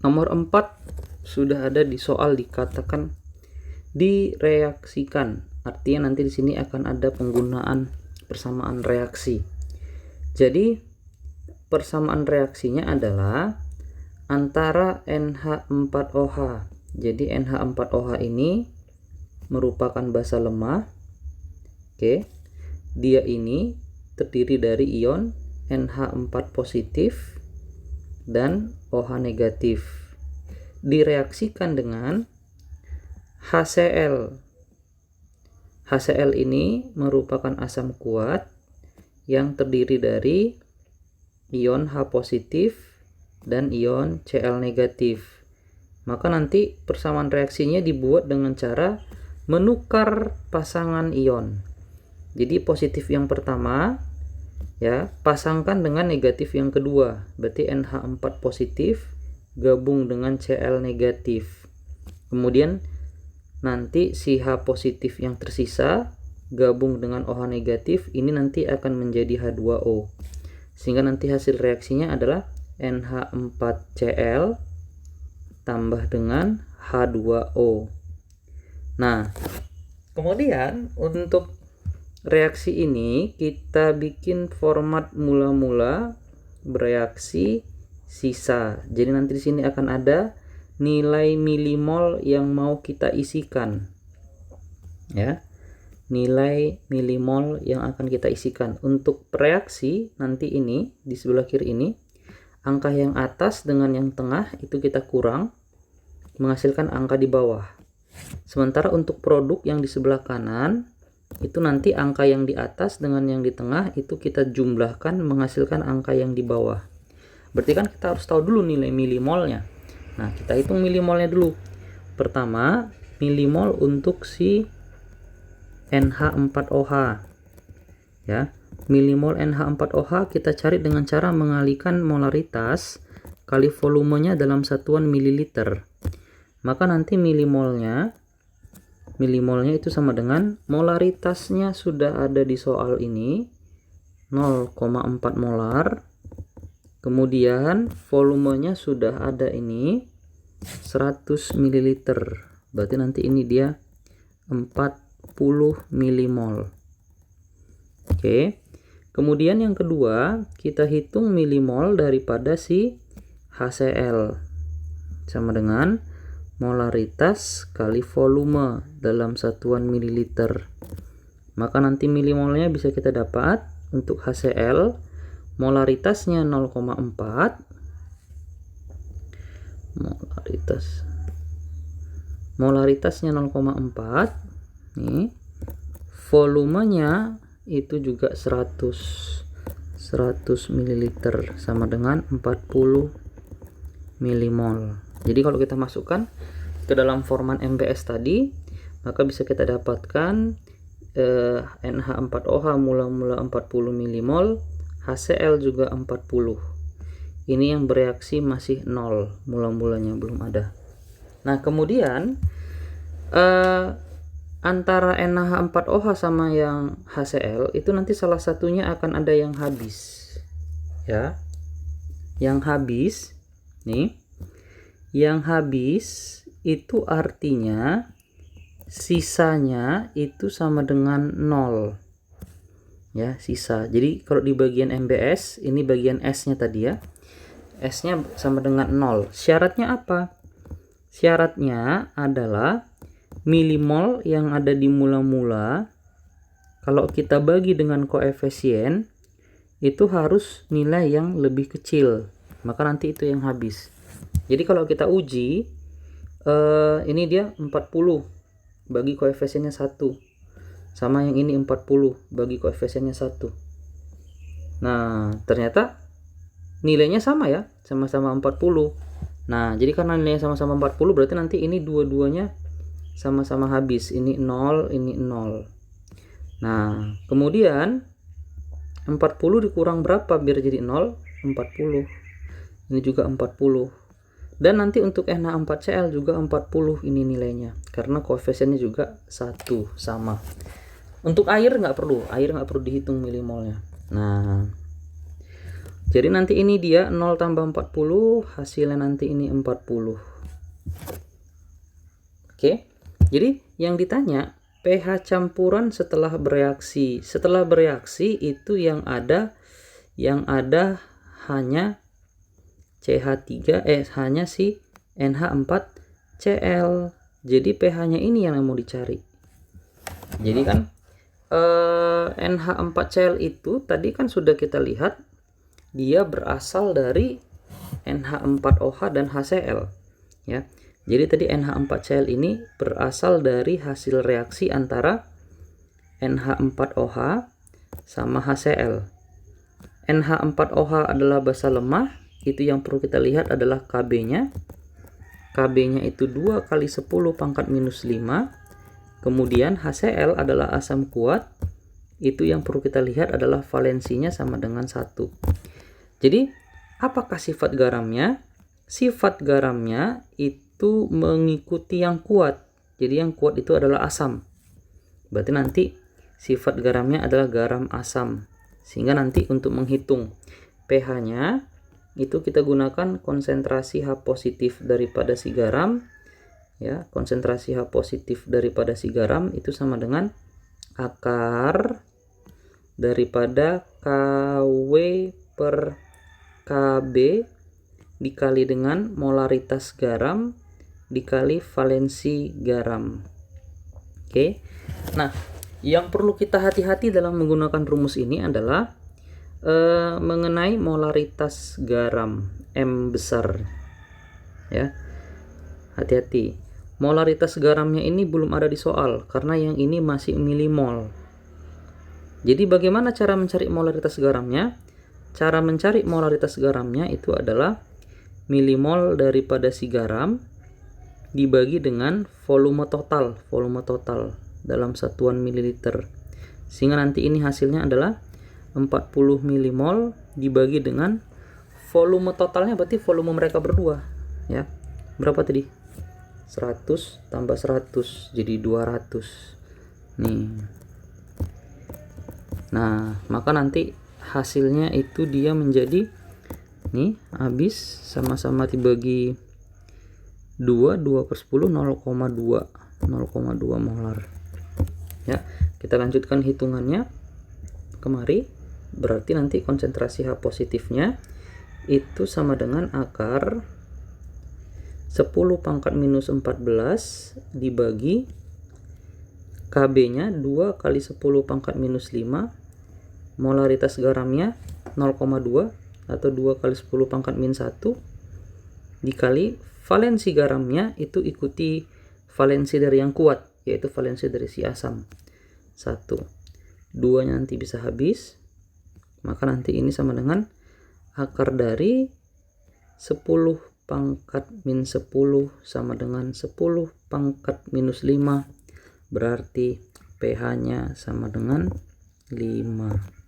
Nomor 4 sudah ada di soal, dikatakan direaksikan. Artinya nanti di sini akan ada penggunaan persamaan reaksi. Jadi persamaan reaksinya adalah antara NH4OH. Jadi NH4OH ini merupakan basa lemah. Oke. Dia ini terdiri dari ion NH4 positif dan OH negatif. Direaksikan dengan HCl. HCl ini merupakan asam kuat yang terdiri dari ion H positif dan ion Cl negatif. Maka nanti persamaan reaksinya dibuat dengan cara menukar pasangan ion. Jadi positif yang pertama ya pasangkan dengan negatif yang kedua, berarti NH4 positif gabung dengan Cl negatif. Kemudian nanti si H positif yang tersisa gabung dengan OH negatif, ini nanti akan menjadi H2O. Sehingga nanti hasil reaksinya adalah NH4Cl tambah dengan H2O. Nah, kemudian untuk reaksi ini kita bikin format mula-mula, bereaksi, sisa. Jadi nanti di sini akan ada nilai milimol yang mau kita isikan. Ya. Nilai milimol yang akan kita isikan. Untuk reaksi nanti ini di sebelah kiri ini, angka yang atas dengan yang tengah itu kita kurang, menghasilkan angka di bawah. Sementara untuk produk yang di sebelah kanan itu nanti angka yang di atas dengan yang di tengah itu kita jumlahkan menghasilkan angka yang di bawah. Berarti kan kita harus tahu dulu nilai milimolnya. Nah, kita hitung milimolnya dulu. Pertama, milimol untuk si NH4OH. Ya, milimol NH4OH kita cari dengan cara mengalihkan molaritas kali volumenya dalam satuan mililiter. Maka nanti milimolnya itu sama dengan molaritasnya sudah ada di soal ini 0,4 molar. Kemudian volumenya sudah ada ini 100 ml. Berarti nanti ini dia 40 milimol. Oke. Kemudian yang kedua, kita hitung milimol daripada si HCl. Sama dengan molaritas kali volume dalam satuan mililiter. Maka nanti milimolnya bisa kita dapat untuk HCl molaritasnya 0,4. Molaritasnya 0,4. Nih. Volumenya itu juga 100 ml sama dengan 40 milimol. Jadi kalau kita masukkan ke dalam format MBS tadi, maka bisa kita dapatkan NH4OH mula-mula 40 milimol, HCl juga 40. Ini yang bereaksi masih 0, mula-mulanya belum ada. Nah, kemudian antara NH4OH sama yang HCl itu nanti salah satunya akan ada yang habis. Ya. Yang habis nih. Yang habis itu artinya sisanya itu sama dengan 0. Ya, sisa. Jadi kalau di bagian MBS, ini bagian S-nya tadi ya. S-nya sama dengan 0. Syaratnya apa? Syaratnya adalah milimol yang ada di mula-mula kalau kita bagi dengan koefisien itu harus nilai yang lebih kecil. Maka nanti itu yang habis. Jadi kalau kita uji ini dia 40 bagi koefisiennya 1. Sama yang ini 40 bagi koefisiennya 1. Nah, ternyata nilainya sama ya, sama-sama 40. Nah, jadi karena nilainya sama-sama 40 berarti nanti ini dua-duanya sama-sama habis. Ini 0, ini 0. Nah, kemudian 40 dikurang berapa biar jadi 0? 40. Ini juga 40. Dan nanti untuk NH4Cl juga 40 ini nilainya. Karena koefisiennya juga 1 sama. Untuk air nggak perlu dihitung milimolnya. Nah, Jadi nanti ini dia 0 tambah 40, hasilnya nanti ini 40. Oke. Jadi yang ditanya pH campuran setelah bereaksi. Setelah bereaksi itu yang ada hanya CH3 hanya si NH4Cl. Jadi pH-nya ini yang mau dicari. Jadi kan NH4Cl itu tadi kan sudah kita lihat dia berasal dari NH4OH dan HCl, ya. Jadi tadi NH4Cl ini berasal dari hasil reaksi antara NH4OH sama HCl. NH4OH adalah basa lemah, itu yang perlu kita lihat adalah Kb-nya. Kb-nya itu 2 kali 10 pangkat minus 5. Kemudian HCl adalah asam kuat, itu yang perlu kita lihat adalah valensinya sama dengan 1. Jadi, apakah sifat garamnya? Sifat garamnya itu mengikuti yang kuat. Jadi yang kuat itu adalah asam. Berarti nanti sifat garamnya adalah garam asam. Sehingga nanti untuk menghitung pH-nya, itu kita gunakan konsentrasi H positif daripada si garam. Ya, konsentrasi H positif daripada si garam itu sama dengan akar daripada KW per Kb dikali dengan molaritas garam dikali valensi garam. Oke. Nah, yang perlu kita hati-hati dalam menggunakan rumus ini adalah mengenai molaritas garam M besar. Ya. Hati-hati. Molaritas garamnya ini belum ada di soal karena yang ini masih milimol. Jadi bagaimana cara mencari molaritas garamnya? Cara mencari molaritas garamnya itu adalah milimol daripada si garam dibagi dengan volume total dalam satuan mililiter. Sehingga nanti ini hasilnya adalah 40 milimol dibagi dengan volume totalnya, berarti volume mereka berdua, ya. Berapa tadi? 100 tambah 100 jadi 200. Nih. Nah, maka nanti hasilnya itu dia menjadi nih habis sama-sama dibagi 2 per 10 0,2 molar. Ya, kita lanjutkan hitungannya kemari. Berarti nanti konsentrasi H positifnya itu sama dengan akar 10 pangkat minus 14 dibagi Kb-nya 2 kali 10 pangkat minus 5, molaritas garamnya 0,2 atau 2 kali 10 pangkat min 1 dikali valensi garamnya itu ikuti valensi dari yang kuat, yaitu valensi dari si asam 1. 2 nya nanti bisa habis, maka nanti ini sama dengan akar dari 10 pangkat min 10 sama dengan 10 pangkat minus 5, berarti pH nya sama dengan 5.